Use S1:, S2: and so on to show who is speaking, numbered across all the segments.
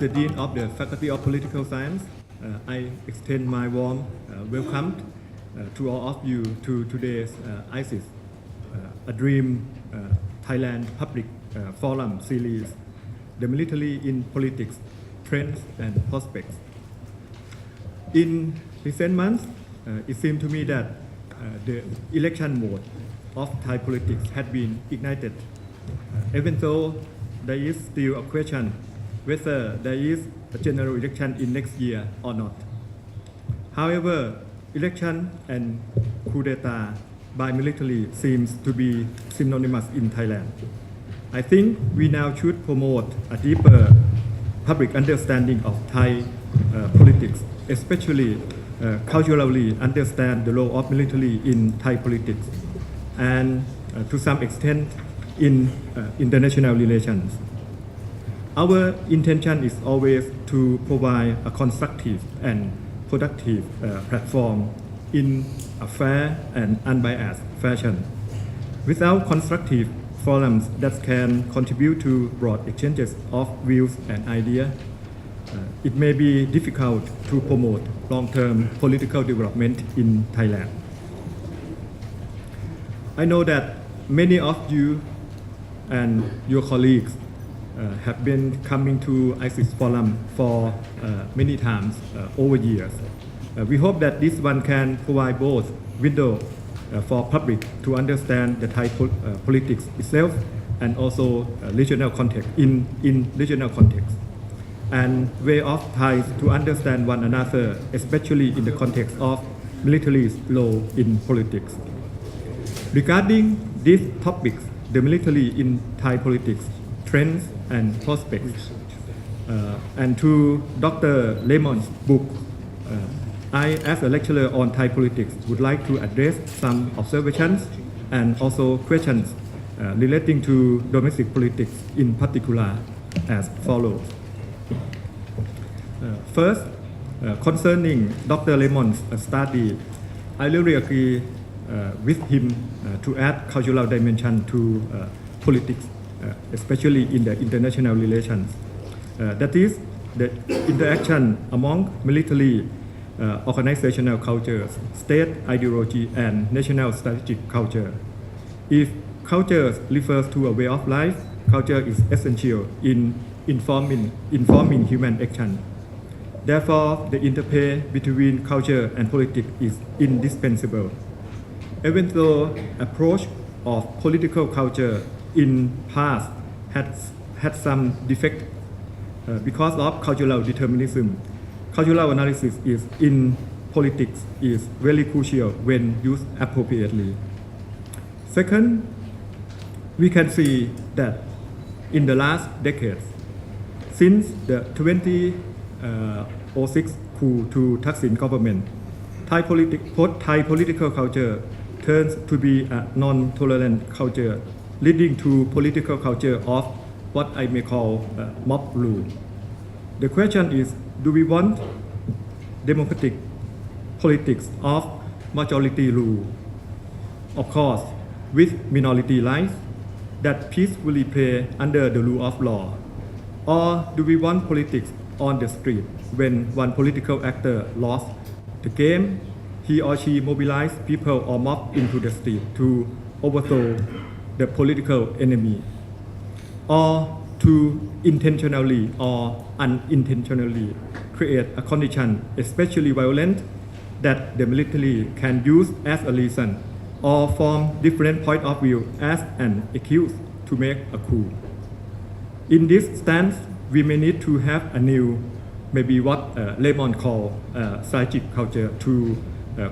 S1: the Dean of the Faculty of Political Science, I extend my warm welcome to all of you to today's ISIS, a Dream Thailand Public Forum series, The Military in Politics, Trends and Prospects. In recent months, it seemed to me that the election mode of Thai politics had been ignited, even though there is still a question whether there is a general election in next year or not. However, election and coup d'etat by military seems to be synonymous in Thailand. I think we now should promote a deeper public understanding of Thai politics, especially culturally understand the role of military in Thai politics and to some extent in international relations. Our intention is always to provide a constructive and productive platform in a fair and unbiased fashion. Without constructive forums that can contribute to broad exchanges of views and ideas, it may be difficult to promote long-term political development in Thailand. I know that many of you and your colleagues have been coming to ISIS Forum for many times over years. We hope that this one can provide both window for public to understand the Thai politics itself and also regional context in regional context, and way of Thais to understand one another, especially in the context of military's role in politics. Regarding these topics, the military in Thai politics, trends and prospects, and to Dr. Raymond's book, I, as a lecturer on Thai politics, would like to address some observations and also questions relating to domestic politics in particular as follows. First, concerning Dr. Raymond's study, I really agree with him to add cultural dimension to politics, especially in the international relations. That is, the interaction among military, organizational cultures, state ideology, and national strategic culture. If culture refers to a way of life, culture is essential in informing human action. Therefore, the interplay between culture and politics is indispensable. Even though approach of political culture in past had some defect because of cultural determinism, cultural analysis in politics is very crucial when used appropriately. Second, we can see that in the last decades, since the 2006 coup to Thaksin government, Thai political culture turns to be a non-tolerant culture, leading to political culture of what I may call mob rule. The question is, do we want democratic politics of majority rule, of course, with minority rights that peacefully play under the rule of law? Or do we want politics on the street when one political actor lost the game, he or she mobilized people or mob into the street to overthrow the political enemy? Or to intentionally or unintentionally create a condition, especially violent, that the military can use as a reason or form different point of view as an excuse to make a coup. In this stance, we may need to have a new, maybe what Raymond called strategic culture to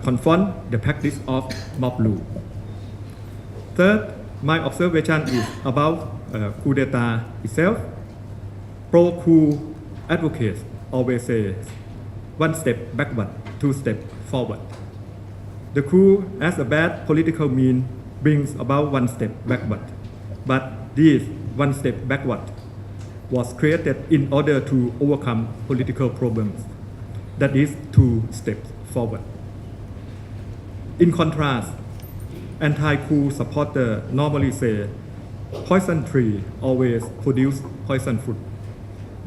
S1: confront the practice of mob rule. Third, my observation is about coup d'etat itself. Pro-coup advocates always say one step backward, two steps forward. The coup as a bad political mean brings about one step backward, but this one step backward was created in order to overcome political problems. That is two steps forward. In contrast, anti-coup supporters normally say poison tree always produce poison fruit.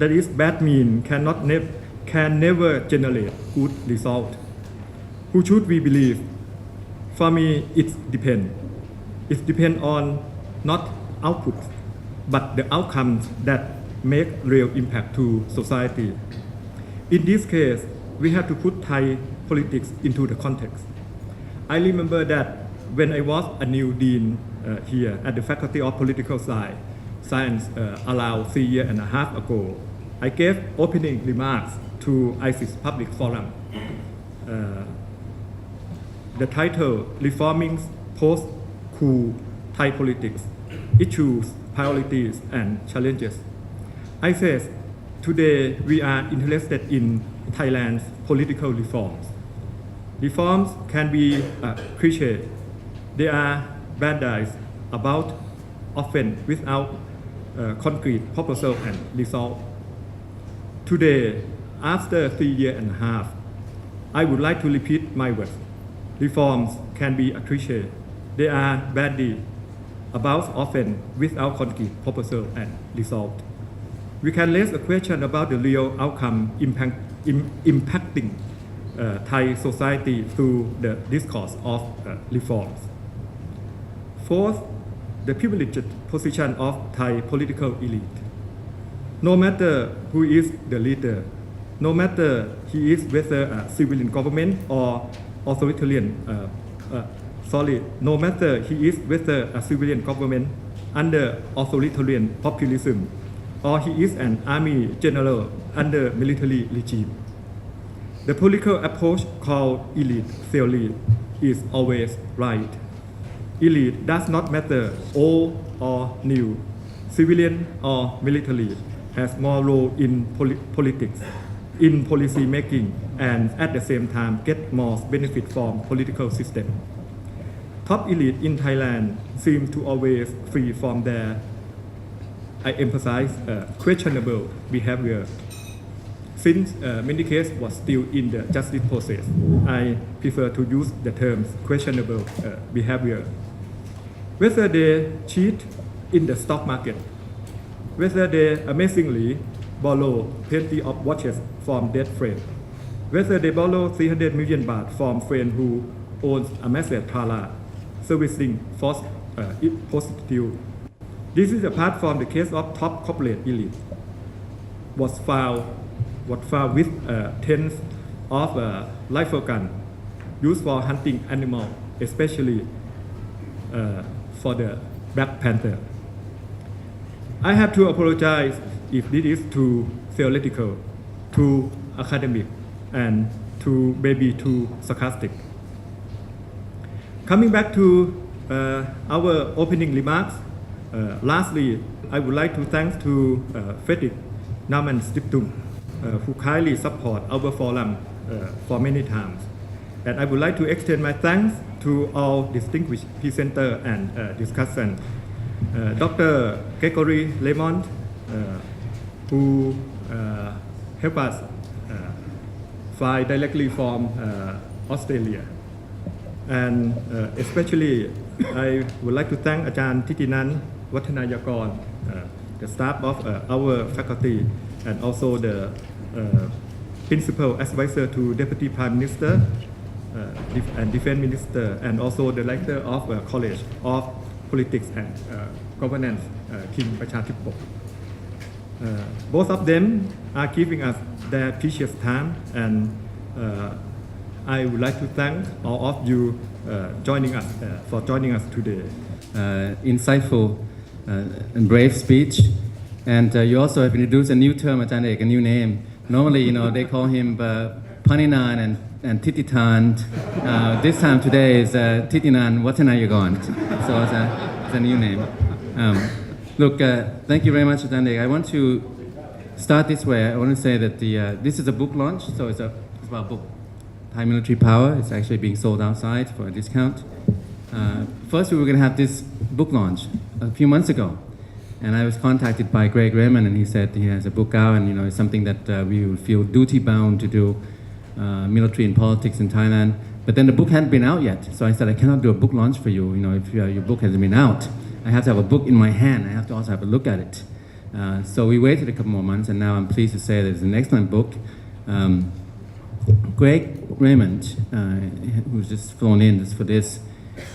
S1: that is bad mean can never generate good result. Who should we believe? For me, it depends on not output, but the outcomes that make real impact to society. In this case, we have to put Thai politics into the context. I remember that when I was a new dean here at the Faculty of Political Science around 3 years and a half ago, I gave opening remarks to ISIS Public Forum. The title, Reforming Post-Coup Thai Politics, Issues, Priorities and Challenges. I said, today we are interested in Thailand's political reforms. Reforms can be cliche. They are bandaged about, often without concrete proposal and result. Today, after 3 years and a half, I would like to repeat my words. Reforms can be a cliche. They are bandied about, often without concrete proposal and result. We can raise a question about the real outcome impacting Thai society through the discourse of reforms. Fourth, the privileged position of Thai political elite. No matter who is the leader, no matter he is whether a civilian government or authoritarian, no matter he is whether a civilian government under authoritarian populism, or he is an army general under military regime. The political approach called elite theory is always right. Elite does not matter old or new, civilian or military, has more role in politics, in policy making, and at the same time get more benefit from political system. Top elite in Thailand seem to always free from their, I emphasize, questionable behavior. Since many cases was still in the justice process, I prefer to use the terms questionable behavior. Whether they cheat in the stock market, whether they amazingly borrow plenty of watches from dead friends, whether they borrow 300 million baht from friend who owns a massive parlor servicing false prostitute. This is apart from the case of top corporate elite was found with tens of rifle gun used for hunting animals, especially for the Black Panther. I have to apologize if this is too theoretical, too academic, and maybe too sarcastic. Coming back to our opening remarks, lastly, I would like to thank to Frederick Naumann Stiftung, who kindly support our forum for many times. And I would like to extend my thanks to all distinguished presenters and discussants. Dr. Gregory Raymond, who helped us fly directly from Australia. And especially, I would like to thank Ajahn Thitinan Wattanayagorn, the staff of our faculty, and also the principal advisor to Deputy Prime Minister and Defense Minister, and also the Director of College of Politics and Governance, King Prajadhipok. Both of them are giving us their precious time, and I would like to thank all of you for joining us today.
S2: Insightful and brave speech. And you also have introduced a new term, Ajahn Ek, a new name. Normally, they call him Panitan and Thitinan. This time today is Thitinan Wattanayagorn. So it's a new name. Look, thank you very much, Ajahn Ek. I want to start this way. I want to say that this is a book launch, so it's about book. Thai military power. It's actually being sold outside for a discount. First, we were going to have this book launch a few months ago. And I was contacted by Gregory Raymond, and he said he has a book out, and it's something that we will feel duty bound to do, military and politics in Thailand. But then the book hadn't been out yet, so I said I cannot do a book launch for you. If your book hasn't been out, I have to have a book in my hand. I have to also have a look at it. So we waited a couple more months, and now I'm pleased to say that it's an excellent book. Raymond, who's just flown in just for this,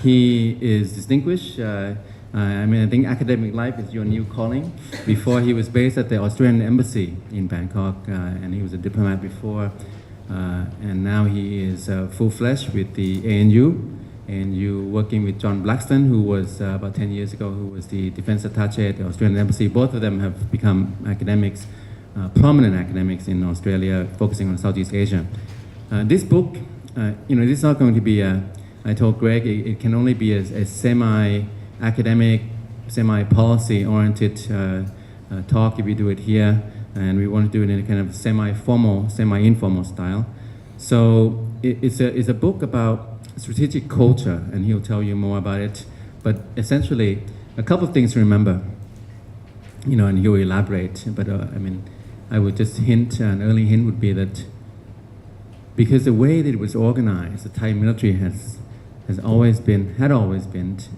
S2: he is distinguished. I think academic life is your new calling. Before, he was based at the Australian Embassy in Bangkok, and he was a diplomat before. And now he is full-fledged with the ANU working with John Blackstone, who was about 10 years ago, who was the defense attaché at the Australian Embassy. Both of them have become academics, prominent academics in Australia, focusing on Southeast Asia. This book, this is not going to be I told Greg, it can only be a semi-academic, semi-policy oriented talk if we do it here. And we want to do it in a kind of semi-formal, semi-informal style. So it's a book about strategic culture, and he'll tell you more about it. But essentially, a couple of things to remember, and he'll elaborate. But I would just hint, an early hint would be that because the way that it was organized, the Thai military had always been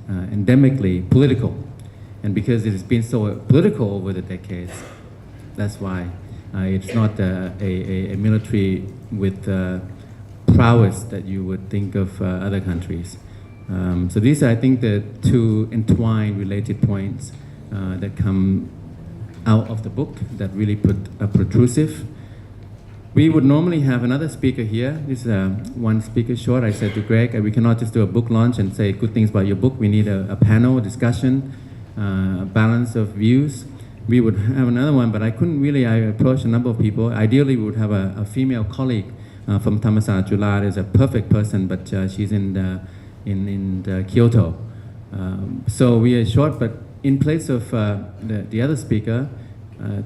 S2: endemically political. And because it has been so political over the decades, that's why it's not a military with prowess that you would think of other countries. So these are, I think, the two entwined related points that come out of the book that really protrusive. We would normally have another speaker here. This is one speaker short. I said to Greg, we cannot just do a book launch and say good things about your book. We need a panel discussion, a balance of views. We would have another one, but I couldn't really. I approached a number of people. Ideally, we would have a female colleague from Thammasat Juฬา. Is a perfect person, but she's in Kyoto. So we are short, but in place of the other speaker,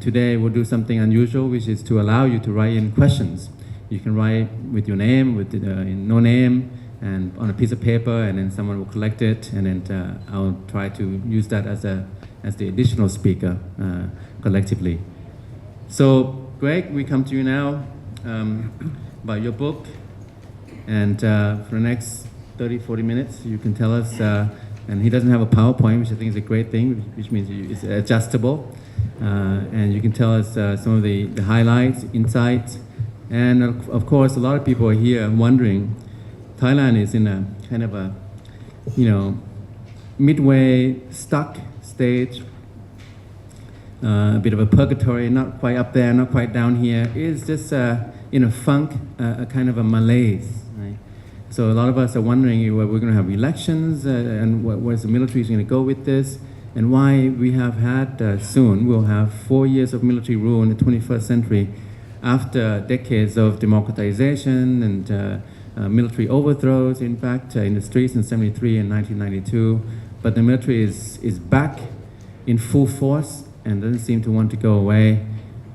S2: today we'll do something unusual, which is to allow you to write in questions. You can write with your name, with no name, and on a piece of paper, and then someone will collect it, and then I'll try to use that as the additional speaker collectively. So, Greg, we come to you now about your book, and for the next 30-40 minutes, you can tell us, and he doesn't have a PowerPoint, which I think is a great thing, which means it's adjustable, and you can tell us some of the highlights, insights, and of course, a lot of people are here wondering, Thailand is in a kind of a, midway stuck stage, a bit of a purgatory, not quite up there, not quite down here. It's just in a funk, a kind of a malaise. Right? So a lot of us are wondering whether we're going to have elections and where's the military going to go with this, and why we have had soon, we'll have 4 years of military rule in the 21st century after decades of democratization and military overthrows, in fact, in the streets in 73 and 1992. But the military is back in full force and doesn't seem to want to go away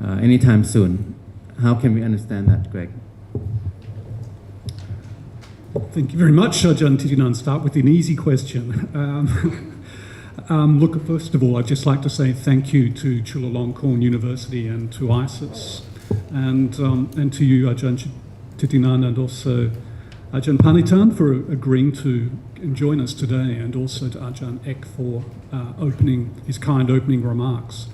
S2: anytime soon. How can we understand that, Greg?
S3: Thank you very much, Ajahn Thitinan. Start with an easy question. Look, first of all, I'd just like to say thank you to Chulalongkorn University and to ISIS, and to you, Ajahn Thitinan, and also Ajahn Panitan for agreeing to join us today, and also to Ajahn Ek for his kind opening remarks.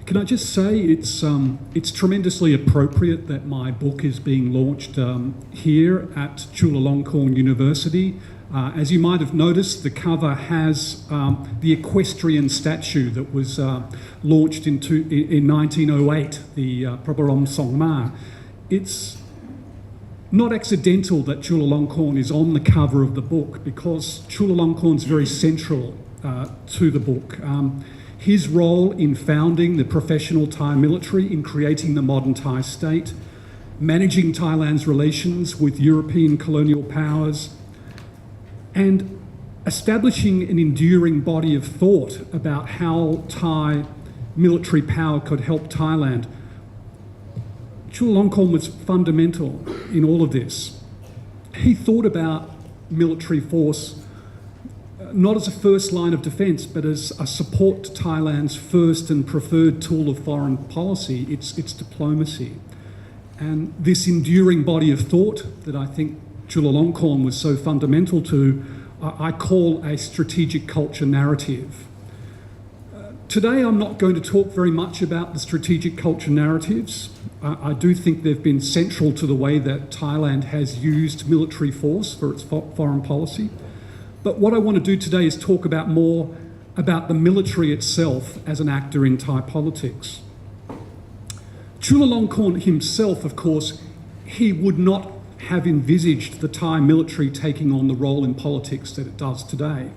S3: Can I just say it's tremendously appropriate that my book is being launched here at Chulalongkorn University. As you might have noticed, the cover has the equestrian statue that was launched in 1908, the Prabarom Songma. It's not accidental that Chulalongkorn is on the cover of the book, because Chulalongkorn is very central to the book. His role in founding the professional Thai military, in creating the modern Thai state, managing Thailand's relations with European colonial powers, and establishing an enduring body of thought about how Thai military power could help Thailand. Chulalongkorn was fundamental in all of this. He thought about military force not as a first line of defence, but as a support to Thailand's first and preferred tool of foreign policy, its diplomacy. And this enduring body of thought that I think Chulalongkorn was so fundamental to, I call a strategic culture narrative. Today I'm not going to talk very much about the strategic culture narratives. I do think they've been central to the way that Thailand has used military force for its foreign policy. But what I want to do today is talk about more about the military itself as an actor in Thai politics. Chulalongkorn himself, of course, he would not have envisaged the Thai military taking on the role in politics that it does today.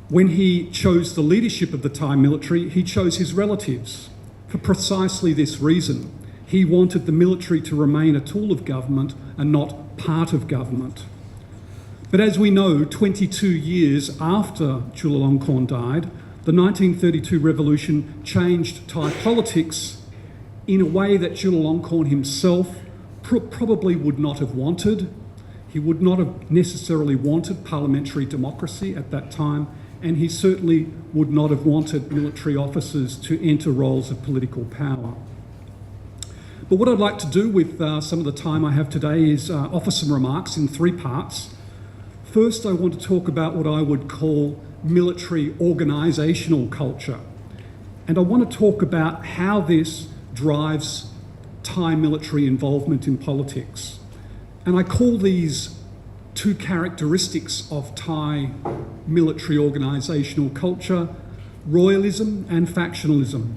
S3: When he chose the leadership of the Thai military, he chose his relatives for precisely this reason. He wanted the military to remain a tool of government and not part of government. But as we know, 22 years after Chulalongkorn died, the 1932 revolution changed Thai politics in a way that Chulalongkorn himself probably would not have wanted. He would not have necessarily wanted parliamentary democracy at that time, and he certainly would not have wanted military officers to enter roles of political power. But what I'd like to do with some of the time I have today is offer some remarks in three parts. First, I want to talk about what I would call military organisational culture. And I want to talk about how this drives Thai military involvement in politics. And I call these two characteristics of Thai military organisational culture royalism and factionalism.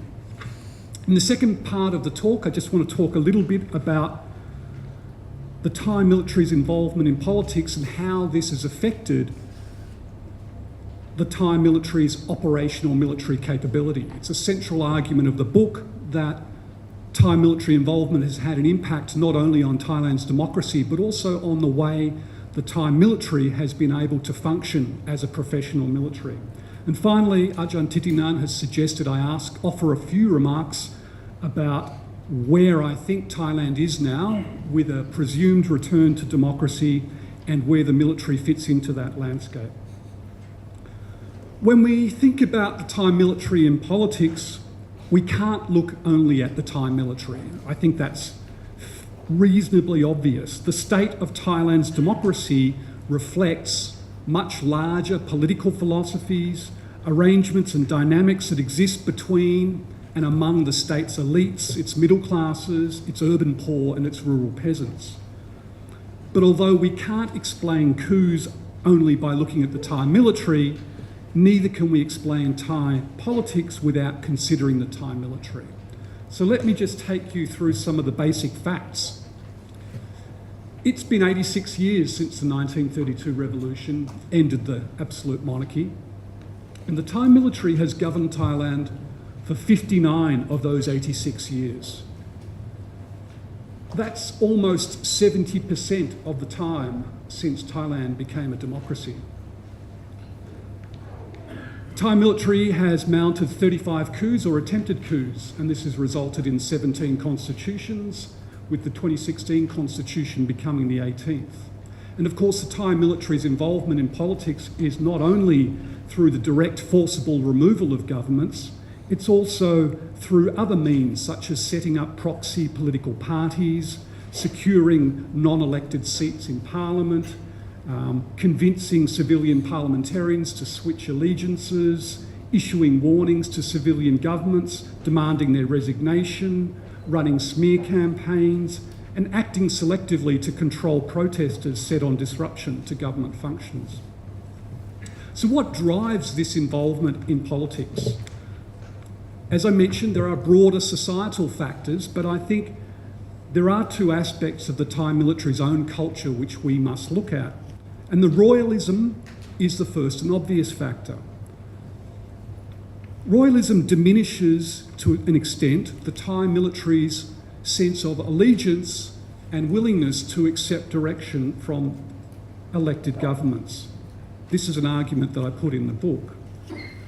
S3: In the second part of the talk, I just want to talk a little bit about the Thai military's involvement in politics and how this has affected the Thai military's operational military capability. It's a central argument of the book that Thai military involvement has had an impact not only on Thailand's democracy, but also on the way the Thai military has been able to function as a professional military. And finally, Ajahn Thitinan has suggested I offer a few remarks about where I think Thailand is now with a presumed return to democracy and where the military fits into that landscape. When we think about the Thai military in politics, we can't look only at the Thai military. I think that's reasonably obvious. The state of Thailand's democracy reflects much larger political philosophies, arrangements and dynamics that exist between and among the state's elites, its middle classes, its urban poor and its rural peasants. But although we can't explain coups only by looking at the Thai military, neither can we explain Thai politics without considering the Thai military. So let me just take you through some of the basic facts. It's been 86 years since the 1932 revolution ended the absolute monarchy, and the Thai military has governed Thailand for 59 of those 86 years. That's almost 70% of the time since Thailand became a democracy. Thai military has mounted 35 coups or attempted coups, and this has resulted in 17 constitutions, with the 2016 constitution becoming the 18th. And of course, the Thai military's involvement in politics is not only through the direct forcible removal of governments, it's also through other means, such as setting up proxy political parties, securing non-elected seats in parliament, convincing civilian parliamentarians to switch allegiances, issuing warnings to civilian governments, demanding their resignation, running smear campaigns, and acting selectively to control protesters set on disruption to government functions. So what drives this involvement in politics? As I mentioned, there are broader societal factors, but I think there are two aspects of the Thai military's own culture which we must look at. And the royalism is the first and obvious factor. Royalism diminishes, to an extent, the Thai military's sense of allegiance and willingness to accept direction from elected governments. This is an argument that I put in the book.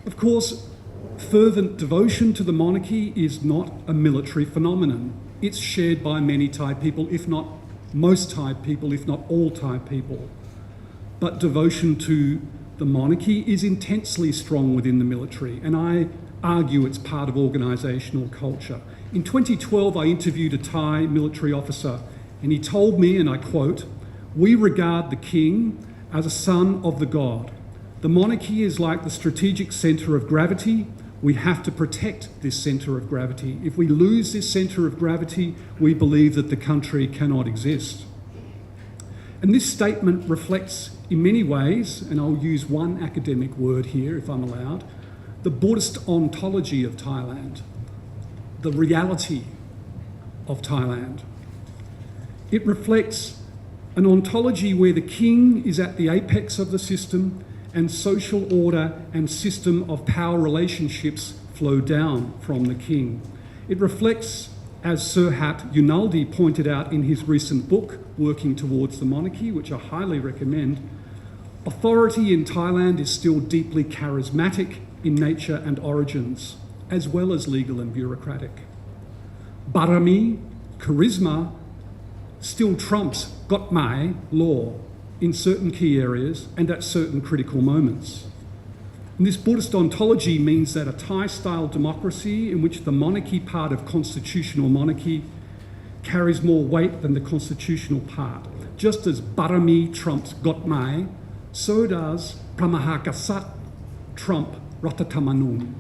S3: Of course, fervent devotion to the monarchy is not a military phenomenon. It's shared by many Thai people, if not most Thai people, if not all Thai people. But devotion to the monarchy is intensely strong within the military, and I argue it's part of organisational culture. In 2012, I interviewed a Thai military officer, and he told me, and I quote, "We regard the king as a son of the god. The monarchy is like the strategic centre of gravity. We have to protect this centre of gravity. If we lose this centre of gravity, we believe that the country cannot exist. And this statement reflects in many ways, and I'll use one academic word here if I'm allowed, the Buddhist ontology of Thailand, the reality of Thailand. It reflects an ontology where the king is at the apex of the system and social order and system of power relationships flow down from the king. It reflects, as Serhat Yunaldi pointed out in his recent book, Working Towards the Monarchy, which I highly recommend, authority in Thailand is still deeply charismatic in nature and origins, as well as legal and bureaucratic. Barami, charisma, still trumps Gotmai, law, in certain key areas and at certain critical moments. And this Buddhist ontology means that a Thai-style democracy in which the monarchy part of constitutional monarchy carries more weight than the constitutional part. Just as Barami trumps Gotmai, so does Pramahakasat trump Ratathamanun.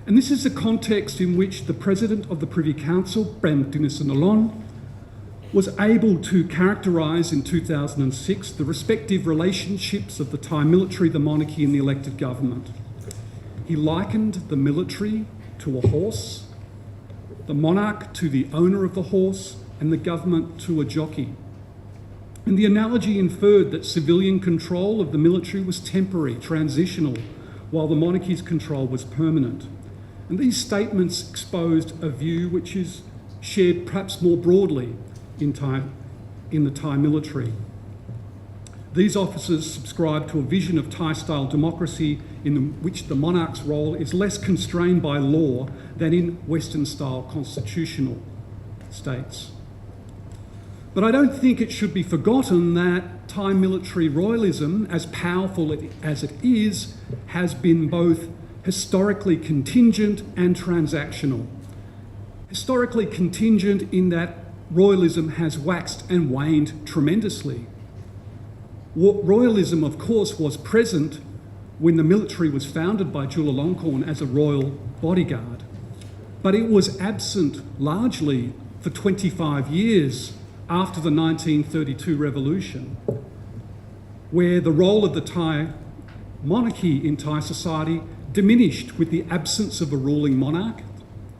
S3: And this is the context in which the President of the Privy Council, Prem Tinisunolon, was able to characterise in 2006 the respective relationships of the Thai military, the monarchy and the elected government. He likened the military to a horse, the monarch to the owner of the horse, and the government to a jockey. And the analogy inferred that civilian control of the military was temporary, transitional, while the monarchy's control was permanent. And these statements exposed a view which is shared perhaps more broadly in the Thai military. These officers subscribe to a vision of Thai-style democracy in which the monarch's role is less constrained by law than in Western-style constitutional states. But I don't think it should be forgotten that Thai military royalism, as powerful as it is, has been both historically contingent and transactional. Historically contingent in that royalism has waxed and waned tremendously. Royalism, of course, was present when the military was founded by Chulalongkorn as a royal bodyguard, but it was absent largely for 25 years after the 1932 revolution, where the role of the Thai monarchy in Thai society diminished with the absence of a ruling monarch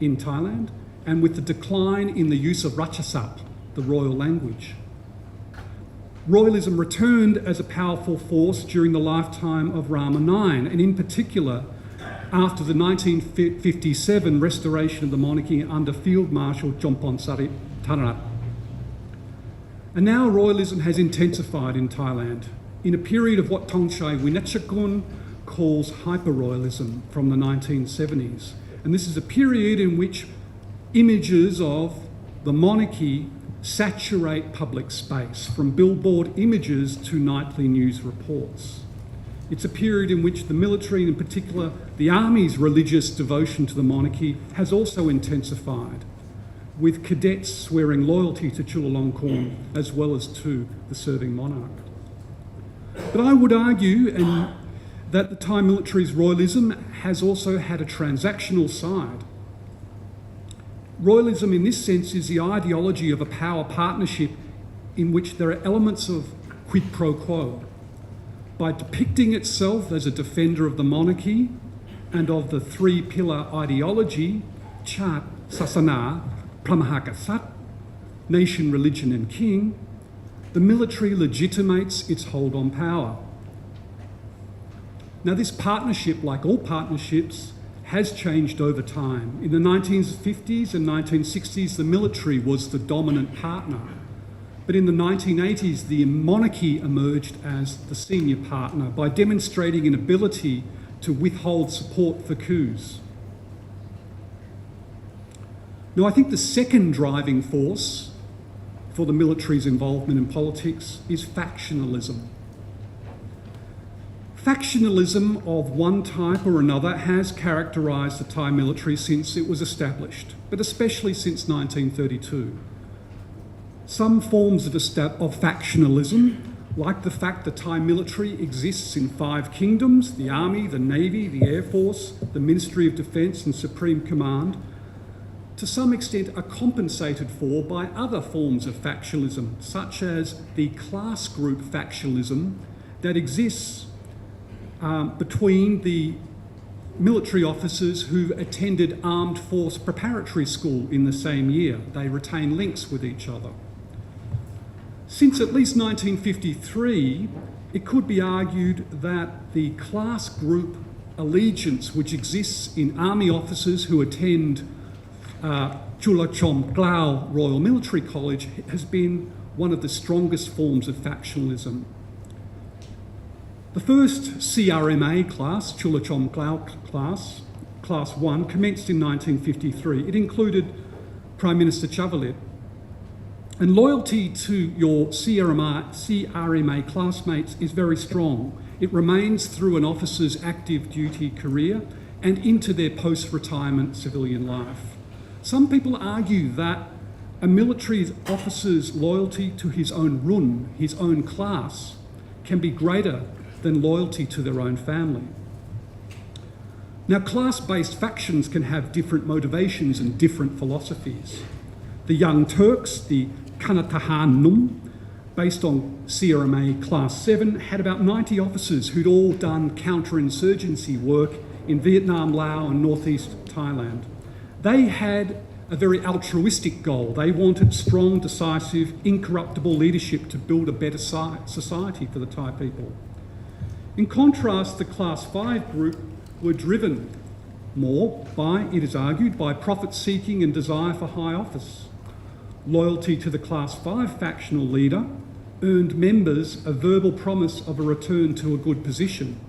S3: in Thailand and with the decline in the use of Ratchasap, the royal language. Royalism returned as a powerful force during the lifetime of Rama IX, and in particular after the 1957 restoration of the monarchy under Field Marshal Jompon Sarit. And now royalism has intensified in Thailand in a period of what Thongchai Winachakun calls hyper-royalism from the 1970s. And this is a period in which images of the monarchy saturate public space, from billboard images to nightly news reports. It's a period in which the military, and in particular the army's religious devotion to the monarchy, has also intensified, with cadets swearing loyalty to Chulalongkorn as well as to the serving monarch. But I would argue that the Thai military's royalism has also had a transactional side. Royalism in this sense is the ideology of a power partnership in which there are elements of quid pro quo. By depicting itself as a defender of the monarchy and of the three-pillar ideology, Chat, Sasana, Pramahakasat, nation, religion and king, the military legitimates its hold on power. Now this partnership, like all partnerships, has changed over time. In the 1950s and 1960s, the military was the dominant partner. But in the 1980s, the monarchy emerged as the senior partner by demonstrating an ability to withhold support for coups. Now, I think the second driving force for the military's involvement in politics is factionalism. Factionalism of one type or another has characterised the Thai military since it was established, but especially since 1932. Some forms of factionalism like the fact the Thai military exists in 5 kingdoms, the Army, the Navy, the Air Force, the Ministry of Defence and Supreme Command, to some extent are compensated for by other forms of factionalism, such as the class group factionalism that exists between the military officers who attended armed force preparatory school in the same year. They retain links with each other. Since at least 1953, it could be argued that the class group allegiance which exists in army officers who attend Chulalongkorn Royal Military College has been one of the strongest forms of factionalism. The first CRMA class, Chulalongkorn class 1, commenced in 1953. It included Prime Minister Chavalit. And loyalty to your CRMA classmates is very strong. It remains through an officer's active duty career and into their post-retirement civilian life. Some people argue that a military officer's loyalty to his own run, his own class, can be greater than loyalty to their own family. Now, class-based factions can have different motivations and different philosophies. The Young Turks, the Kanatahanum, based on CRMA Class 7, had about 90 officers who'd all done counterinsurgency work in Vietnam, Laos and northeast Thailand. They had a very altruistic goal. They wanted strong, decisive, incorruptible leadership to build a better society for the Thai people. In contrast, the Class 5 group were driven more by, it is argued, by profit-seeking and desire for high office. Loyalty to the Class 5 factional leader earned members a verbal promise of a return to a good position,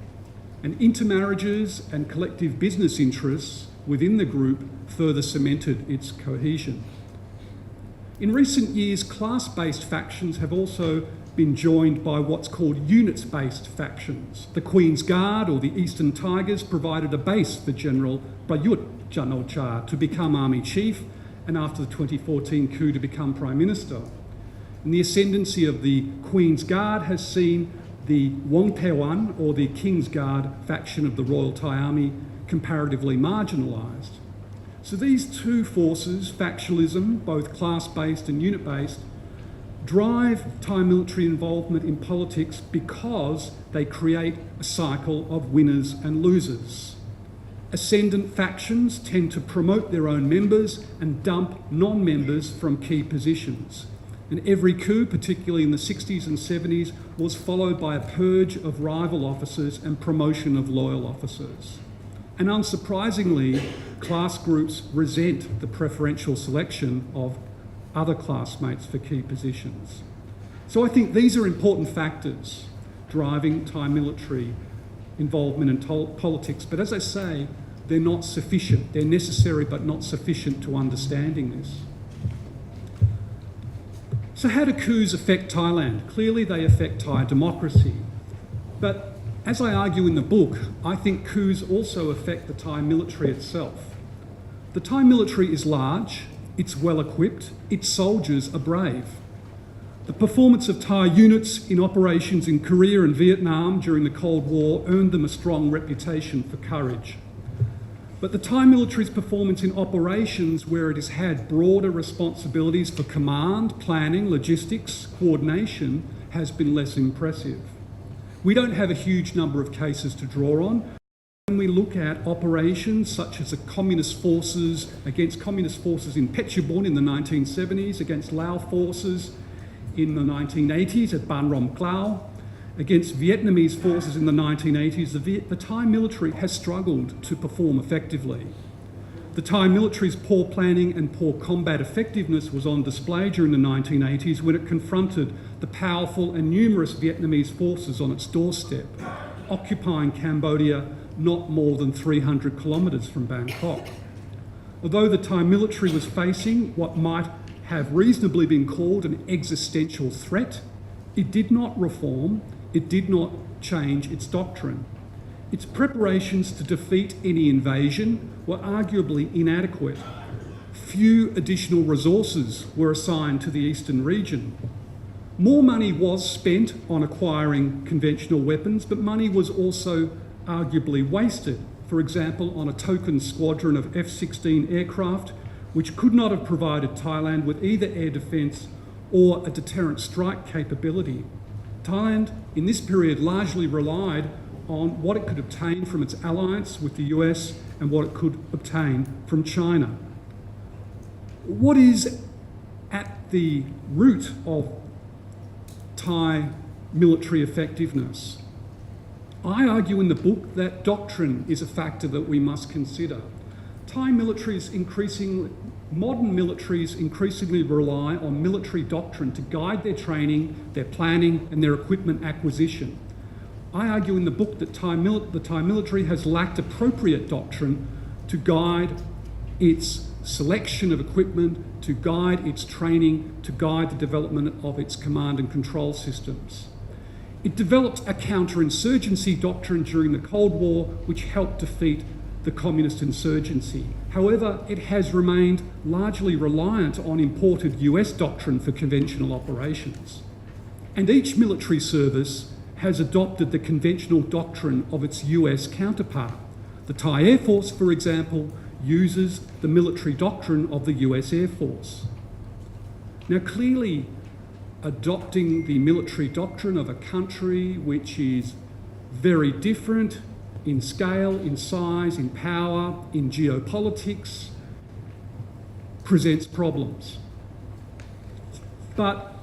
S3: and intermarriages and collective business interests within the group further cemented its cohesion. In recent years, class-based factions have also been joined by what's called units-based factions. The Queen's Guard or the Eastern Tigers provided a base for General Prayut Chan-o-cha to become Army Chief, and after the 2014 coup to become Prime Minister. And the ascendancy of the Queen's Guard has seen the Wong Tae-wan, or the King's Guard faction of the Royal Thai Army, comparatively marginalised. So these two forces, factionalism, both class-based and unit-based, drive Thai military involvement in politics because they create a cycle of winners and losers. Ascendant factions tend to promote their own members and dump non-members from key positions. And every coup, particularly in the 60s and 70s, was followed by a purge of rival officers and promotion of loyal officers. And unsurprisingly, class groups resent the preferential selection of other classmates for key positions. So I think these are important factors driving Thai military involvement in politics. But as I say, they're not sufficient. They're necessary but not sufficient to understanding this. So how do coups affect Thailand? Clearly they affect Thai democracy. But as I argue in the book, I think coups also affect the Thai military itself. The Thai military is large, it's well equipped, its soldiers are brave. The performance of Thai units in operations in Korea and Vietnam during the Cold War earned them a strong reputation for courage. But the Thai military's performance in operations where it has had broader responsibilities for command, planning, logistics, coordination has been less impressive. We don't have a huge number of cases to draw on. When we look at operations such as the communist forces against communist forces in Phetchabun in the 1970s, against Lao forces in the 1980s at Ban Rom Klao, against Vietnamese forces in the 1980s, the Thai military has struggled to perform effectively. The Thai military's poor planning and poor combat effectiveness was on display during the 1980s when it confronted the powerful and numerous Vietnamese forces on its doorstep, occupying Cambodia not more than 300 kilometres from Bangkok. Although the Thai military was facing what might have reasonably been called an existential threat, it did not reform, it did not change its doctrine. Its preparations to defeat any invasion were arguably inadequate. Few additional resources were assigned to the eastern region. More money was spent on acquiring conventional weapons, but money was also arguably wasted. For example, on a token squadron of F-16 aircraft, which could not have provided Thailand with either air defence or a deterrent strike capability. Thailand, in this period, largely relied on what it could obtain from its alliance with the US and what it could obtain from China. What is at the root of Thai military effectiveness? I argue in the book that doctrine is a factor that we must consider. Modern militaries increasingly rely on military doctrine to guide their training, their planning and their equipment acquisition. I argue in the book that the Thai military has lacked appropriate doctrine to guide its selection of equipment, to guide its training, to guide the development of its command and control systems. It developed a counterinsurgency doctrine during the Cold War, which helped defeat the communist insurgency. However, it has remained largely reliant on imported US doctrine for conventional operations. And each military service has adopted the conventional doctrine of its US counterpart. The Thai Air Force, for example, uses the military doctrine of the US Air Force. Now, clearly, adopting the military doctrine of a country which is very different in scale, in size, in power, in geopolitics, presents problems. But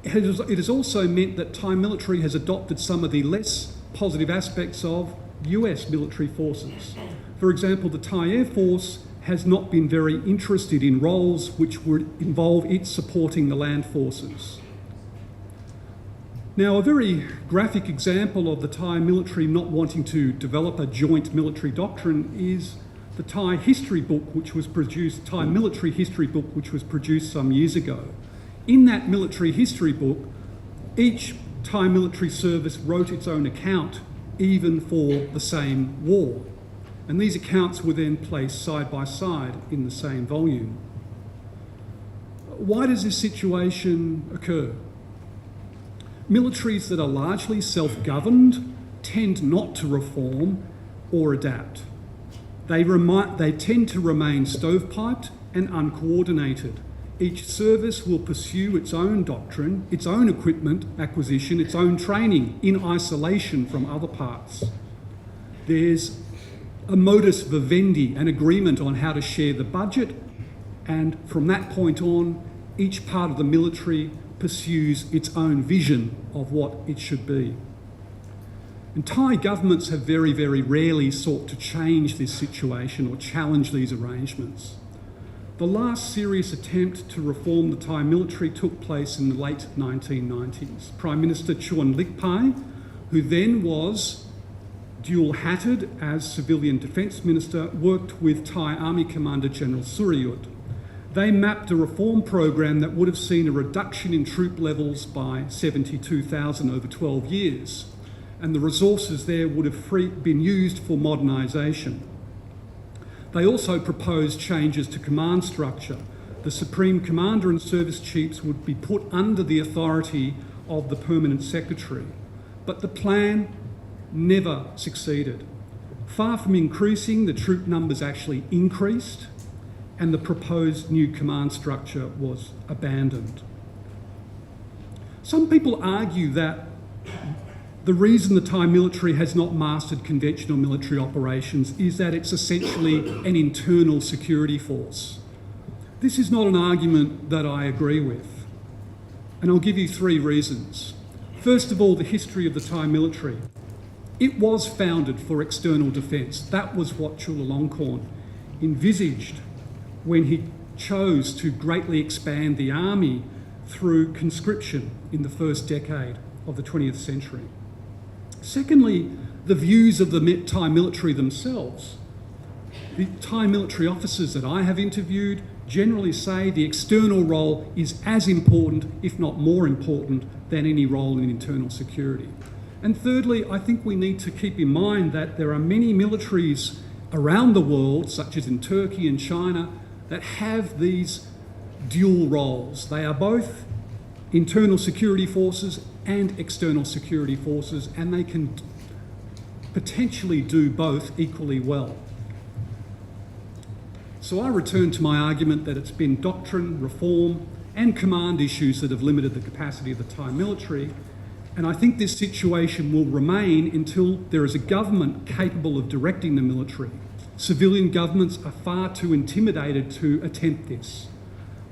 S3: it has also meant that Thai military has adopted some of the less positive aspects of US military forces. For example, the Thai Air Force has not been very interested in roles which would involve it supporting the land forces. Now, a very graphic example of the Thai military not wanting to develop a joint military doctrine is the Thai history book, Thai military history book, which was produced some years ago. In that military history book, each Thai military service wrote its own account, even for the same war. And these accounts were then placed side by side in the same volume. Why does this situation occur? Militaries that are largely self-governed tend not to reform or adapt. They tend to remain stovepiped and uncoordinated. Each service will pursue its own doctrine, its own equipment acquisition, its own training in isolation from other parts. There's a modus vivendi, an agreement on how to share the budget, and from that point on, each part of the military pursues its own vision of what it should be. And Thai governments have very, very rarely sought to change this situation or challenge these arrangements. The last serious attempt to reform the Thai military took place in the late 1990s. Prime Minister Chulalongkorn, who then was dual-hatted as Civilian Defence Minister, worked with Thai Army Commander General Suryut. They mapped a reform program that would have seen a reduction in troop levels by 72,000 over 12 years, and the resources there would have been used for modernisation. They also proposed changes to command structure. The Supreme Commander and Service Chiefs would be put under the authority of the Permanent Secretary, but the plan never succeeded. Far from increasing, the troop numbers actually increased, and the proposed new command structure was abandoned. Some people argue that the reason the Thai military has not mastered conventional military operations is that it's essentially an internal security force. This is not an argument that I agree with, and I'll give you 3 reasons. First of all, the history of the Thai military. It was founded for external defence. That was what Chulalongkorn envisaged when he chose to greatly expand the army through conscription in the first decade of the 20th century. Secondly, the views of the Thai military themselves. The Thai military officers that I have interviewed generally say the external role is as important, if not more important, than any role in internal security. And thirdly, I think we need to keep in mind that there are many militaries around the world, such as in Turkey and China, that have these dual roles. They are both internal security forces and external security forces, and they can potentially do both equally well. So I return to my argument that it's been doctrine, reform, and command issues that have limited the capacity of the Thai military, and I think this situation will remain until there is a government capable of directing the military. Civilian governments are far too intimidated to attempt this.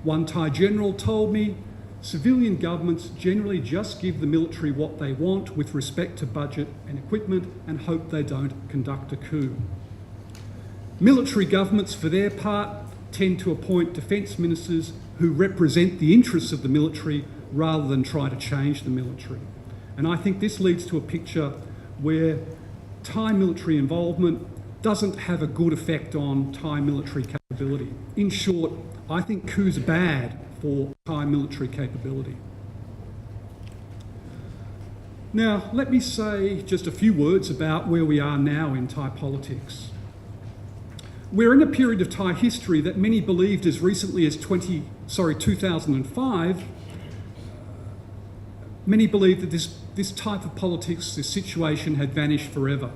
S3: One Thai general told me, civilian governments generally just give the military what they want with respect to budget and equipment and hope they don't conduct a coup. Military governments, for their part, tend to appoint defence ministers who represent the interests of the military rather than try to change the military. And I think this leads to a picture where Thai military involvement doesn't have a good effect on Thai military capability. In short, I think coups are bad for Thai military capability. Now, let me say just a few words about where we are now in Thai politics. We're in a period of Thai history that many believed as recently as 2005. Many believed that this type of politics, this situation had vanished forever.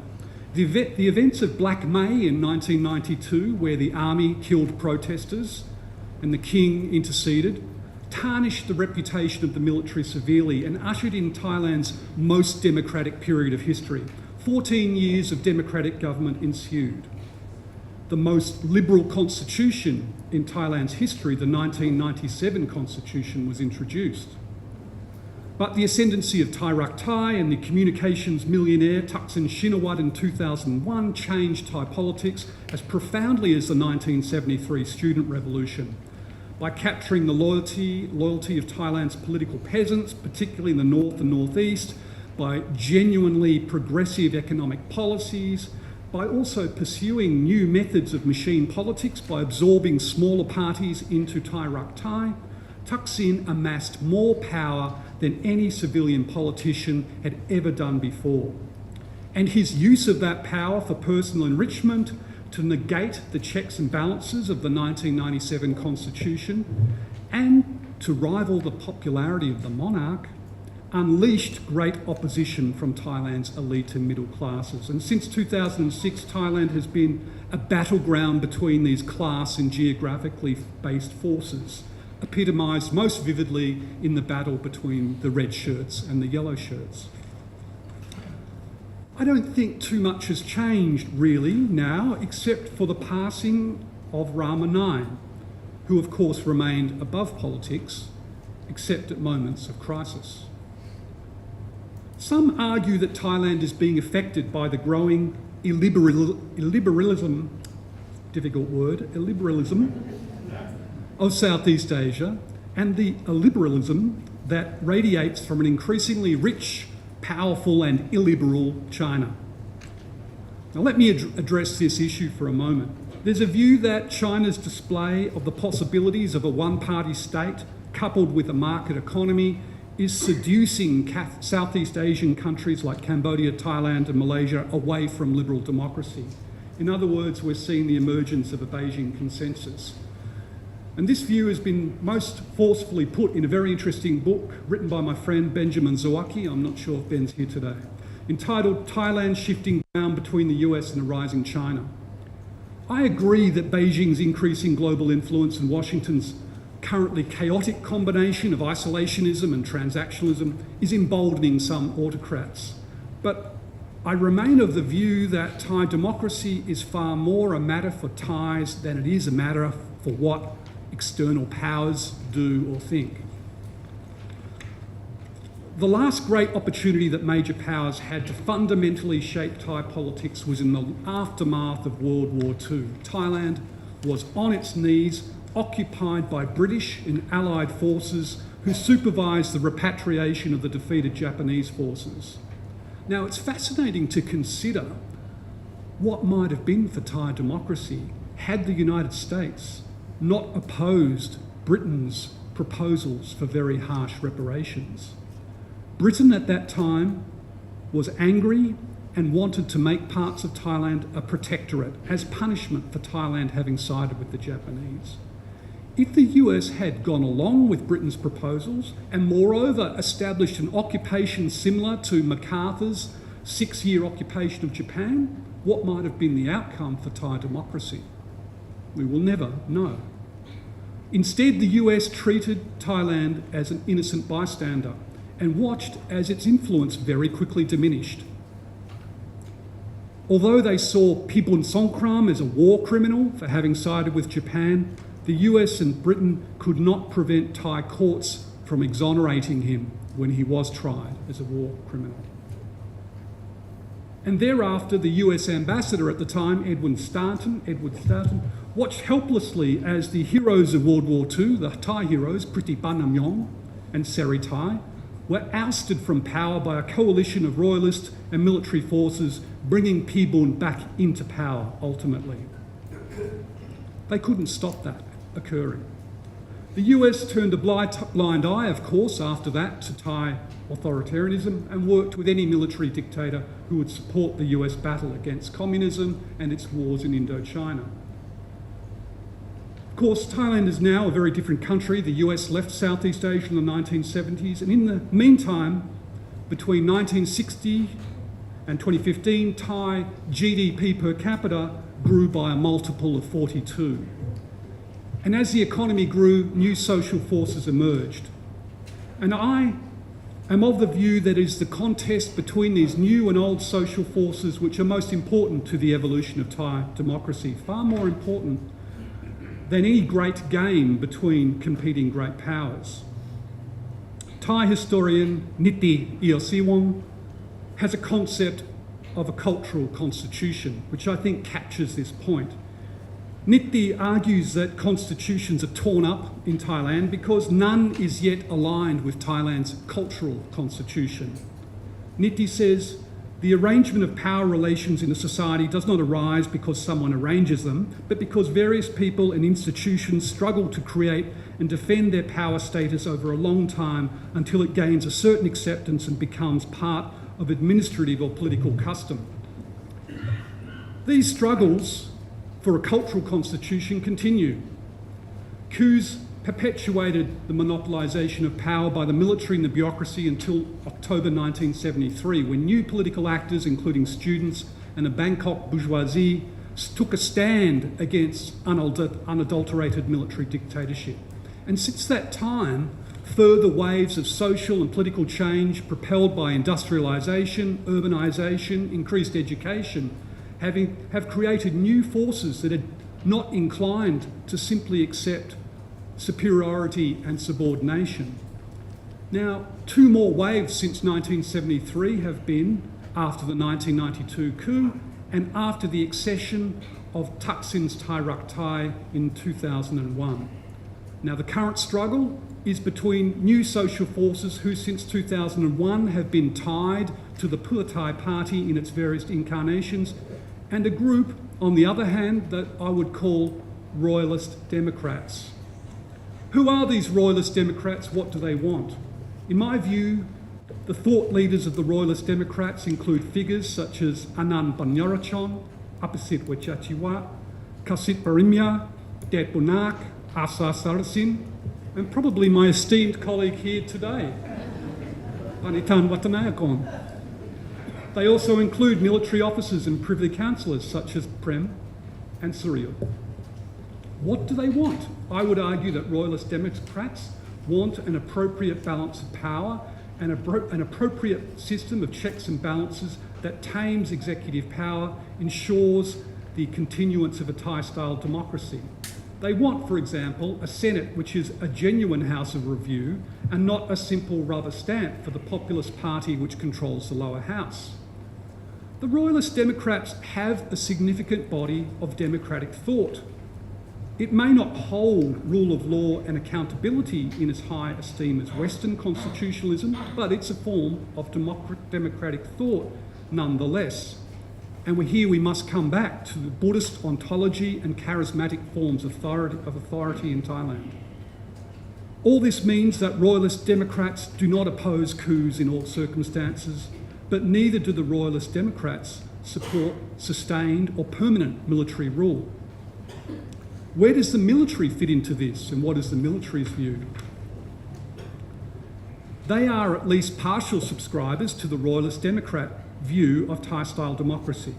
S3: The events of Black May in 1992, where the army killed protesters and the king interceded, tarnished the reputation of the military severely and ushered in Thailand's most democratic period of history. 14 years of democratic government ensued. The most liberal constitution in Thailand's history, the 1997 constitution, was introduced. But the ascendancy of Thai Rak Thai and the communications millionaire Thaksin Shinawatra in 2001 changed Thai politics as profoundly as the 1973 student revolution. By capturing the loyalty of Thailand's political peasants, particularly in the north and northeast, by genuinely progressive economic policies, by also pursuing new methods of machine politics, by absorbing smaller parties into Thai Rak Thai, Thaksin amassed more power than any civilian politician had ever done before. And his use of that power for personal enrichment to negate the checks and balances of the 1997 constitution and to rival the popularity of the monarch unleashed great opposition from Thailand's elite and middle classes. And since 2006, Thailand has been a battleground between these class and geographically based forces, epitomised most vividly in the battle between the red shirts and the yellow shirts. I don't think too much has changed really now, except for the passing of Rama IX, who of course remained above politics, except at moments of crisis. Some argue that Thailand is being affected by the growing illiberalism, difficult word, illiberalism of Southeast Asia and the illiberalism that radiates from an increasingly rich, powerful and illiberal China. Now let me address this issue for a moment. There's a view that China's display of the possibilities of a one-party state coupled with a market economy is seducing Southeast Asian countries like Cambodia, Thailand and Malaysia away from liberal democracy. In other words, we're seeing the emergence of a Beijing consensus. And this view has been most forcefully put in a very interesting book written by my friend Benjamin Zawacki, I'm not sure if Ben's here today, entitled Thailand Shifting Ground Between the US and a Rising China. I agree that Beijing's increasing global influence and Washington's currently chaotic combination of isolationism and transactionalism is emboldening some autocrats. But I remain of the view that Thai democracy is far more a matter for Thais than it is a matter for what external powers do or think. The last great opportunity that major powers had to fundamentally shape Thai politics was in the aftermath of World War II. Thailand was on its knees, occupied by British and Allied forces who supervised the repatriation of the defeated Japanese forces. Now, it's fascinating to consider what might have been for Thai democracy had the United States not opposed Britain's proposals for very harsh reparations. Britain at that time was angry and wanted to make parts of Thailand a protectorate as punishment for Thailand having sided with the Japanese. If the US had gone along with Britain's proposals and moreover established an occupation similar to MacArthur's 6-year occupation of Japan, what might have been the outcome for Thai democracy? We will never know. Instead, the US treated Thailand as an innocent bystander and watched as its influence very quickly diminished. Although they saw Pibun Songkram as a war criminal for having sided with Japan, the US and Britain could not prevent Thai courts from exonerating him when he was tried as a war criminal. And thereafter, the US ambassador at the time, Edward Stanton, watched helplessly as the heroes of World War II, the Thai heroes, Priti Banamyong and Seri Thai, were ousted from power by a coalition of royalist and military forces, bringing Pibun back into power ultimately. They couldn't stop that occurring. The US turned a blind eye, of course, after that to Thai authoritarianism and worked with any military dictator who would support the US battle against communism and its wars in Indochina. Of course, Thailand is now a very different country. The US left Southeast Asia in the 1970s, and in the meantime, between 1960 and 2015, Thai GDP per capita grew by a multiple of 42. And as the economy grew, new social forces emerged. And I am of the view that it is the contest between these new and old social forces which are most important to the evolution of Thai democracy, far more important than any great game between competing great powers. Thai historian Niti Eosiwong has a concept of a cultural constitution, which I think captures this point. Niti argues that constitutions are torn up in Thailand because none is yet aligned with Thailand's cultural constitution. Niti says, the arrangement of power relations in a society does not arise because someone arranges them, but because various people and institutions struggle to create and defend their power status over a long time until it gains a certain acceptance and becomes part of administrative or political custom. These struggles for a cultural constitution continue. Coups perpetuated the monopolisation of power by the military and the bureaucracy until October 1973, when new political actors, including students and a Bangkok bourgeoisie, took a stand against unadulterated military dictatorship. And since that time, further waves of social and political change propelled by industrialisation, urbanisation, increased education, have created new forces that are not inclined to simply accept superiority and subordination. Now, two more waves since 1973 have been after the 1992 coup and after the accession of Thaksin's Thai Rak Thai in 2001. Now, the current struggle is between new social forces who since 2001 have been tied to the Pheu Thai party in its various incarnations, and a group, on the other hand, that I would call royalist democrats. Who are these royalist democrats? What do they want? In my view, the thought leaders of the royalist democrats include figures such as Anand Banyarachon, Apisit Wachachiwa, Kasit Parimya, Det Bunak, Asa Sarasin, and probably my esteemed colleague here today, Panitan Wattanayagorn. They also include military officers and privy councillors such as Prem and Surreal. What do they want? I would argue that royalist democrats want an appropriate balance of power and an appropriate system of checks and balances that tames executive power, ensures the continuance of a Thai-style democracy. They want, for example, a Senate which is a genuine house of review and not a simple rubber stamp for the populist party which controls the lower house. The royalist democrats have a significant body of democratic thought. It may not hold rule of law and accountability in as high esteem as Western constitutionalism, but it's a form of democratic thought nonetheless. And here we must come back to the Buddhist ontology and charismatic forms of authority in Thailand. All this means that royalist democrats do not oppose coups in all circumstances, but neither do the royalist democrats support sustained or permanent military rule. Where does the military fit into this, and what is the military's view? They are at least partial subscribers to the Royalist Democrat view of Thai-style democracy.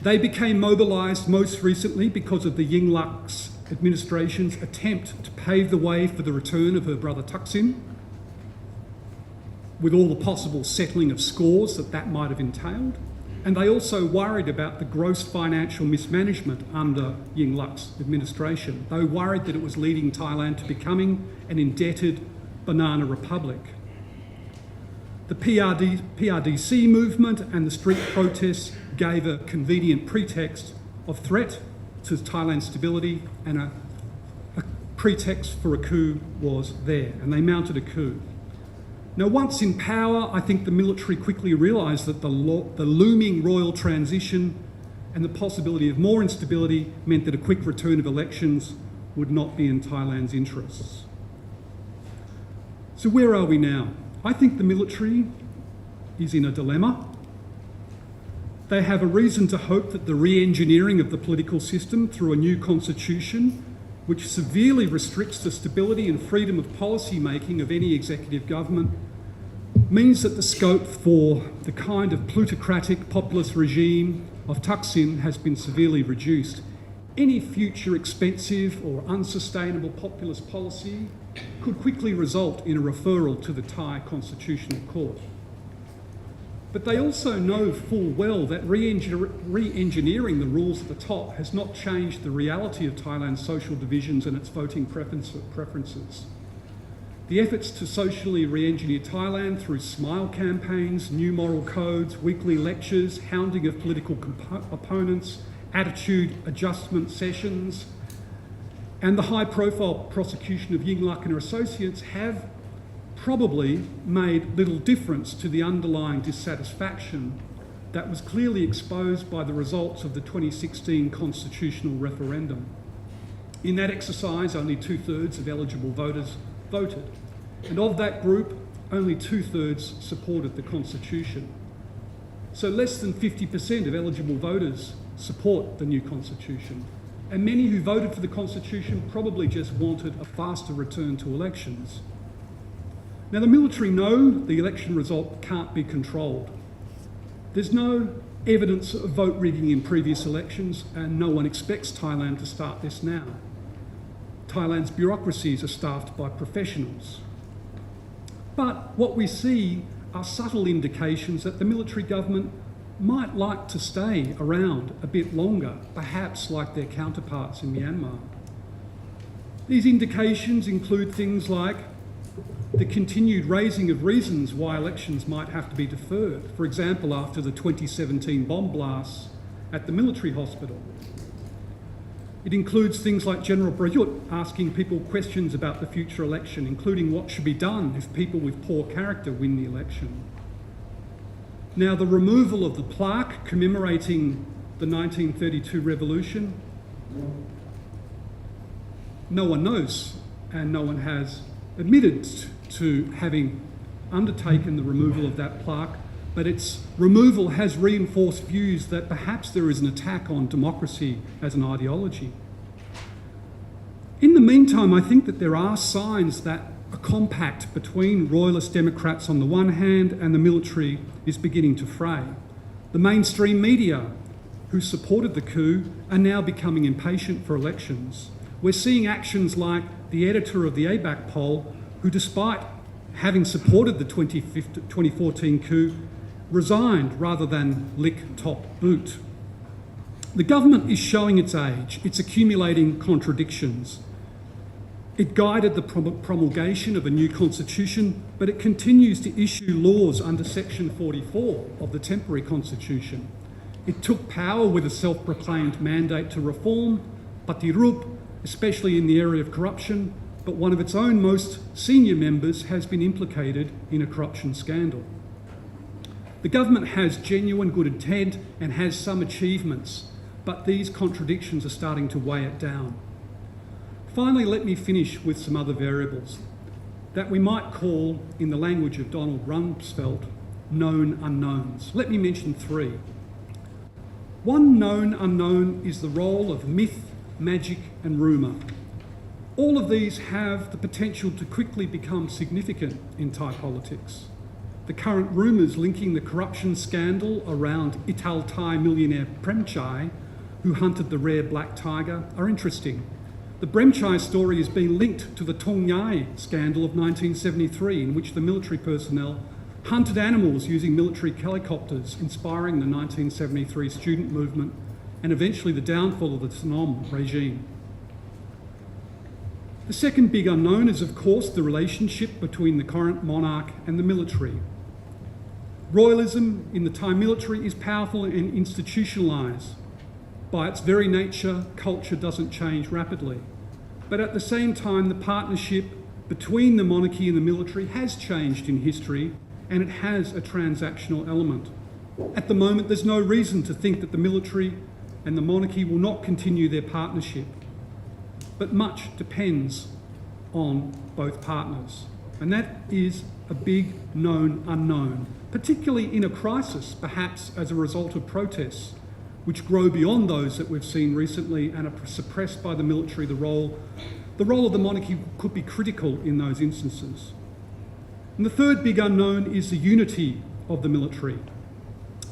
S3: They became mobilised most recently because of the Yingluck's administration's attempt to pave the way for the return of her brother Thaksin, with all the possible settling of scores that might have entailed. And they also worried about the gross financial mismanagement under Yingluck's administration. They worried that it was leading Thailand to becoming an indebted banana republic. The PRDC movement and the street protests gave a convenient pretext of threat to Thailand's stability, and a pretext for a coup was there, and they mounted a coup. Now, once in power, I think the military quickly realised that the looming royal transition and the possibility of more instability meant that a quick return of elections would not be in Thailand's interests. So where are we now? I think the military is in a dilemma. They have a reason to hope that the re-engineering of the political system through a new constitution, which severely restricts the stability and freedom of policy making of any executive government, means that the scope for the kind of plutocratic populist regime of Thaksin has been severely reduced. Any future expensive or unsustainable populist policy could quickly result in a referral to the Thai Constitutional Court. But they also know full well that re-engineering the rules at the top has not changed the reality of Thailand's social divisions and its voting preferences. The efforts to socially re-engineer Thailand through smile campaigns, new moral codes, weekly lectures, hounding of political opponents, attitude adjustment sessions, and the high-profile prosecution of Yingluck and her associates have probably made little difference to the underlying dissatisfaction that was clearly exposed by the results of the 2016 constitutional referendum. In that exercise, only 2/3 of eligible voters voted, and of that group, only 2/3 supported the constitution. So less than 50% of eligible voters support the new constitution, and many who voted for the constitution probably just wanted a faster return to elections. Now, the military know the election result can't be controlled. There's no evidence of vote rigging in previous elections, and no one expects Thailand to start this now. Thailand's bureaucracies are staffed by professionals. But what we see are subtle indications that the military government might like to stay around a bit longer, perhaps like their counterparts in Myanmar. These indications include things like the continued raising of reasons why elections might have to be deferred, for example, after the 2017 bomb blasts at the military hospital. It includes things like General Prajut asking people questions about the future election, including what should be done if people with poor character win the election. Now, the removal of the plaque commemorating the 1932 revolution, no one knows, and no one has admitted to having undertaken the removal of that plaque, but its removal has reinforced views that perhaps there is an attack on democracy as an ideology. In the meantime, I think that there are signs that a compact between royalist Democrats on the one hand and the military is beginning to fray. The mainstream media, who supported the coup, are now becoming impatient for elections. We're seeing actions like the editor of the ABAC poll, who despite having supported the 2014 coup, resigned rather than lick top boot. The government is showing its age. It's accumulating contradictions. It guided the promulgation of a new constitution, but it continues to issue laws under Section 44 of the temporary constitution. It took power with a self-proclaimed mandate to reform, Patirup, especially in the area of corruption, but one of its own most senior members has been implicated in a corruption scandal. The government has genuine good intent and has some achievements, but these contradictions are starting to weigh it down. Finally, let me finish with some other variables that we might call, in the language of Donald Rumsfeld, known unknowns. Let me mention three. One known unknown is the role of myth magic and rumour. All of these have the potential to quickly become significant in Thai politics. The current rumours linking the corruption scandal around Ital Thai millionaire Premchai, who hunted the rare black tiger, are interesting. The Premchai story has been linked to the Tong Yai scandal of 1973, in which the military personnel hunted animals using military helicopters, inspiring the 1973 student movement and eventually the downfall of the Thitinan regime. The second big unknown is, of course, the relationship between the current monarch and the military. Royalism in the Thai military is powerful and institutionalised. By its very nature, culture doesn't change rapidly. But at the same time, the partnership between the monarchy and the military has changed in history, and it has a transactional element. At the moment, there's no reason to think that the military and the monarchy will not continue their partnership. But much depends on both partners. And that is a big known unknown, particularly in a crisis, perhaps as a result of protests, which grow beyond those that we've seen recently and are suppressed by the military. The role of the monarchy could be critical in those instances. And the third big unknown is the unity of the military.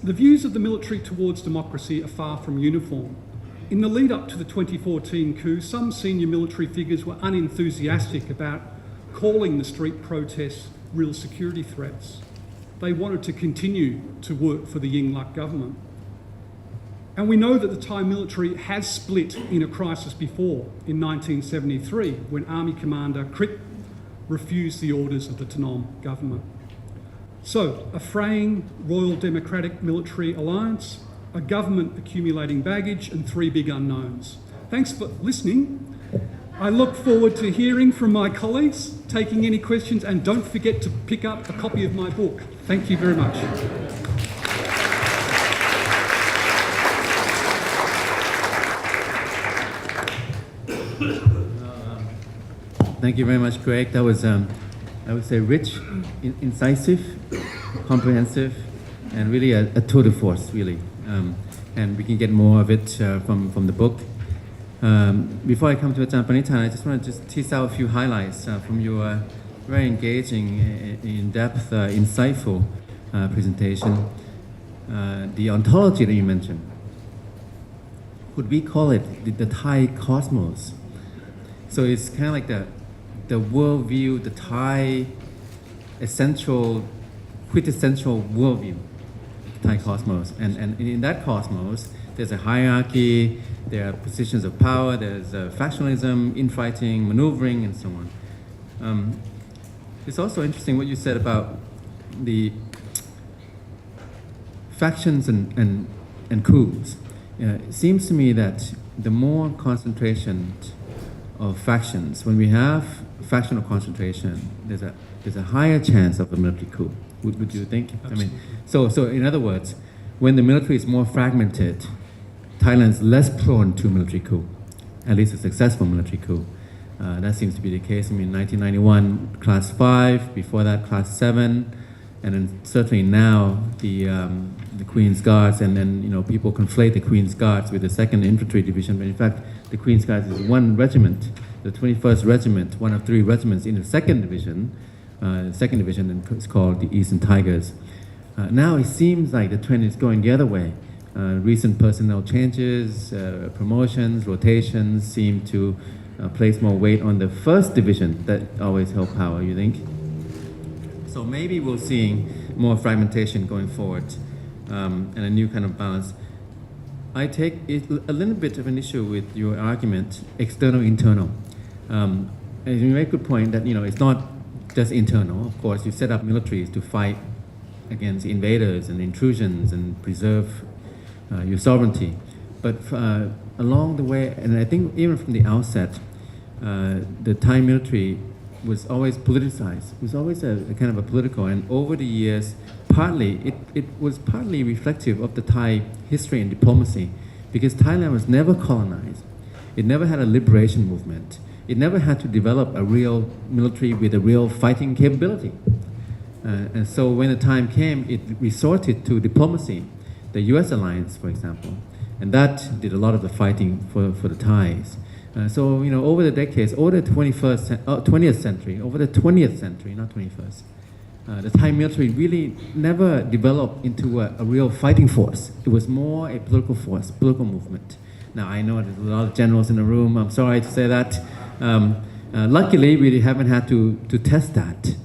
S3: The views of the military towards democracy are far from uniform. In the lead up to the 2014 coup, some senior military figures were unenthusiastic about calling the street protests real security threats. They wanted to continue to work for the Yingluck government. And we know that the Thai military has split in a crisis before, in 1973, when Army Commander Krit refused the orders of the Thitinan government. So, a fraying Royal Democratic Military Alliance, a government accumulating baggage, and three big unknowns. Thanks for listening. I look forward to hearing from my colleagues, taking any questions, and don't forget to pick up a copy of my book. Thank you very much.
S2: Thank you very much, Greg. That was, I would say, rich, incisive, comprehensive, and really a tour de force, really. And we can get more of it from the book. Before I come to Ajahn Panitan, I just want to tease out a few highlights from your very engaging, in-depth, insightful presentation. The ontology that you mentioned, could we call it the Thai cosmos? So it's kind of like the worldview, the Thai quintessential worldview, Thai cosmos. And in that cosmos, there's a hierarchy, there are positions of power, there's factionalism, infighting, maneuvering, and so on. It's also interesting what you said about the factions and coups. It seems to me that the more concentration of factions, when we have factional concentration, there's a higher chance of a military coup. Would you think?
S3: Absolutely.
S2: I mean, so in other words, when the military is more fragmented, Thailand is less prone to military coup, at least a successful military coup. That seems to be the case. I mean, 1991, class 5, before that, class 7, and then certainly now the Queen's Guards, and then people conflate the Queen's Guards with the 2nd Infantry Division, but in fact, the Queen's Guards is one regiment, the 21st Regiment, one of 3 regiments in the 2nd Division. The 2nd Division is called the Eastern Tigers. Now it seems like the trend is going the other way. Recent personnel changes, promotions, rotations seem to place more weight on the 1st Division that always held power, you think? So maybe we're seeing more fragmentation going forward and a new kind of balance. I take it a little bit of an issue with your argument, external, internal. And you make a good point that it's not just internal. Of course, you set up militaries to fight against invaders and intrusions and preserve your sovereignty. But along the way, and I think even from the outset, the Thai military was always politicized. It was always a kind of a political, and over the years, it was partly reflective of the Thai history and diplomacy, because Thailand was never colonized. It never had a liberation movement. It never had to develop a real military with a real fighting capability. And so when the time came, it resorted to diplomacy, the US alliance, for example. And that did a lot of the fighting for the Thais. So, over the decades, over the 20th century, not 21st, the Thai military really never developed into a real fighting force. It was more a political force, political movement. Now, I know there's a lot of generals in the room. I'm sorry to say that. Luckily, we haven't had to test that.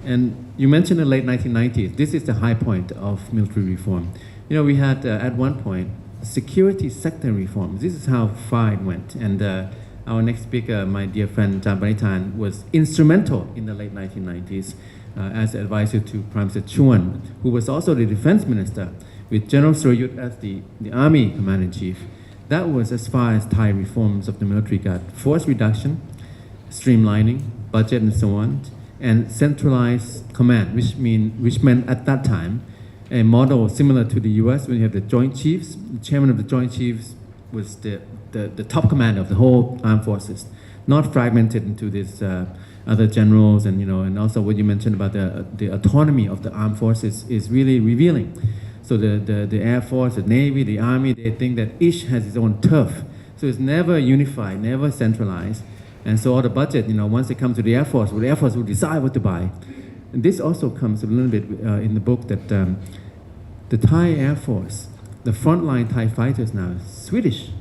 S2: And you mentioned the late 1990s. This is the high point of military reform. We had, at one point, security sector reforms. This is how far it went. And our next speaker, my dear friend Panitan, was instrumental in the late 1990s as advisor to Prime Minister Chuan, who was also the defense minister, with General Surayut as the army commander-in-chief. That was as far as Thai reforms of the military got. Force reduction, streamlining, budget and so on, and centralized command, which meant at that time a model similar to the US when you have the Joint Chiefs. The chairman of the Joint Chiefs was the top commander of the whole armed forces, not fragmented into these other generals, and also what you mentioned about the autonomy of the armed forces is really revealing. So the Air Force, the Navy, the Army, they think that each has its own turf. So it's never unified, never centralized. And so all the budget, once it comes to the Air Force, well, the Air Force will decide what to buy. And this also comes a little bit in the book that the Thai Air Force, the frontline Thai fighters now, Swedish,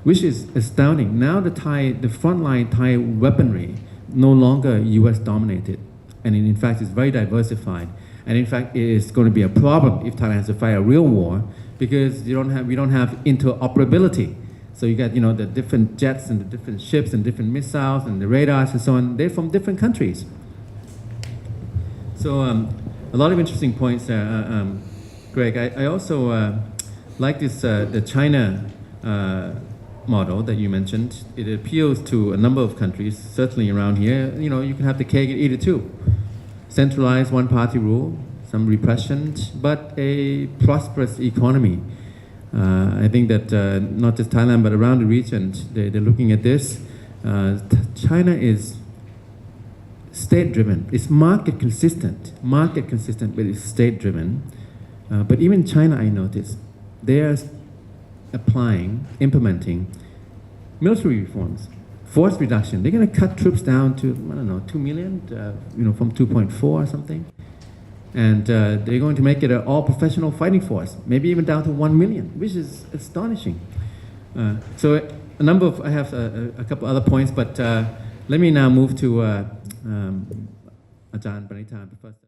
S2: which is astounding. Now the frontline Thai weaponry no longer US dominated, and in fact it's very diversified. And in fact, it is going to be a problem if Thailand has to fight a real war, because we don't have interoperability. So you got the different jets and the different ships and different missiles and the radars and so on. They're from different countries. So a lot of interesting points there, Greg. I also like this the China model that you mentioned. It appeals to a number of countries, certainly around here. You can have the cake and eat it too. Centralized one-party rule, some repression, but a prosperous economy. I think that not just Thailand, but around the region, they're looking at this. China is state-driven. It's market consistent, but it's state-driven. But even China, I noticed, they're implementing military reforms. Force reduction. They're going to cut troops down to, 2 million, from 2.4 or something. And they're going to make it an all-professional fighting force, maybe even down to 1 million, which is astonishing. So I have a couple other points, but let me now move to Ajahn Panitan first.